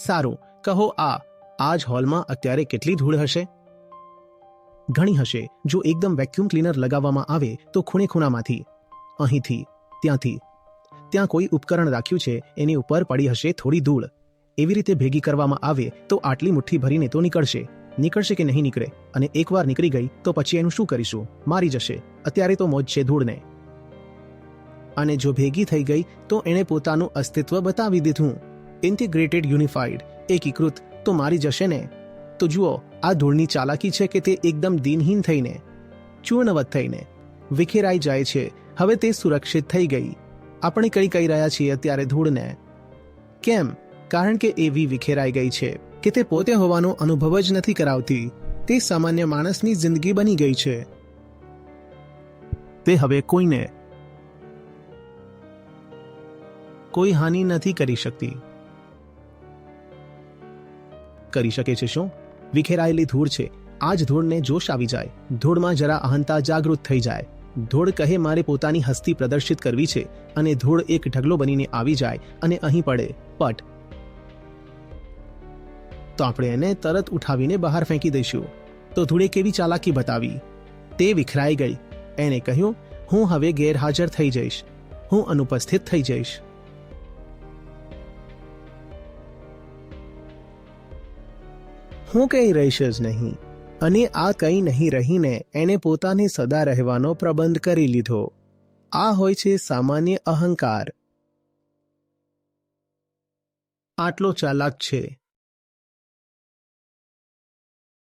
સારું, કહો આ જ હોલમાં અત્યારે કેટલી ધૂળ હશે? ઘણી હશે. જો એકદમ વેક્યુમ ક્લીનર લગાવવામાં આવે તો ખૂણે ખૂણામાંથી, અહીંથી, ત્યાંથી, ત્યાં કોઈ ઉપકરણ રાખ્યું છે એની ઉપર પડી હશે થોડી ધૂળ. એવી રીતે ભેગી કરવામાં આવે તો આટલી મુઠ્ઠી ભરીને તો નીકળશે કે નહીં નીકળે? અને એકવાર નીકળી ગઈ તો પછી એનું શું કરીશું? મારી જશે. અત્યારે તો મોજ છે ધૂળને. અને જો ભેગી થઈ ગઈ તો એણે પોતાનું અસ્તિત્વ બતાવી દીધું. ઇન્ટિગ્રેટેડ, યુનિફાઈડ, એકીકૃત તો મારી જશે ને. તો જુઓ, આ ધૂળની ચાલાકી છે કે તે એકદમ દિનહીન થઈને, ચૂર્ણવત થઈને વિખેરાઈ જાય છે. હવે તે સુરક્ષિત થઈ ગઈ. આપણે કઈ કહી રહ્યા છીએ અત્યારે ધૂળને? કેમ? કારણ કે એવી વિખેરાઈ ગઈ છે કે તે પોતે હોવાનો અનુભવ જ નથી કરાવતી. તે સામાન્ય માણસની જિંદગી બની ગઈ છે. તે હવે કોઈને કોઈ હાનિ નથી કરી શકતી. કરી શકે છે શું? વિખેરાયેલી ધૂળ છે. આ જ ધૂળને જોશ આવી જાય, ધૂળમાં જરા અહંતા જાગૃત થઈ જાય. ધૂળ કહે મારે પોતાની હસ્તી પ્રદર્શિત કરવી છે, અને ધૂળ એક ઢગલો બનીને આવી જાય અને અહીં પડે પટ. તો આપણે એને તરત ઉઠાવીને બહાર ફેંકી દઈશું. તો ધૂળે કેવી ચાલાકી બતાવી. તે વિખરાઈ ગઈ. એણે કહ્યું, હું હવે ગેરહાજર થઈ જઈશ, હું અનુપસ્થિત થઈ જઈશ. હું કંઈ રહીશ જ નહીં. અને આ કંઈ નહીં રહીને એણે પોતાને સદા રહેવાનો પ્રબંધ કરી લીધો. આ હોય છે સામાન્ય અહંકાર. આટલો ચાલાક છે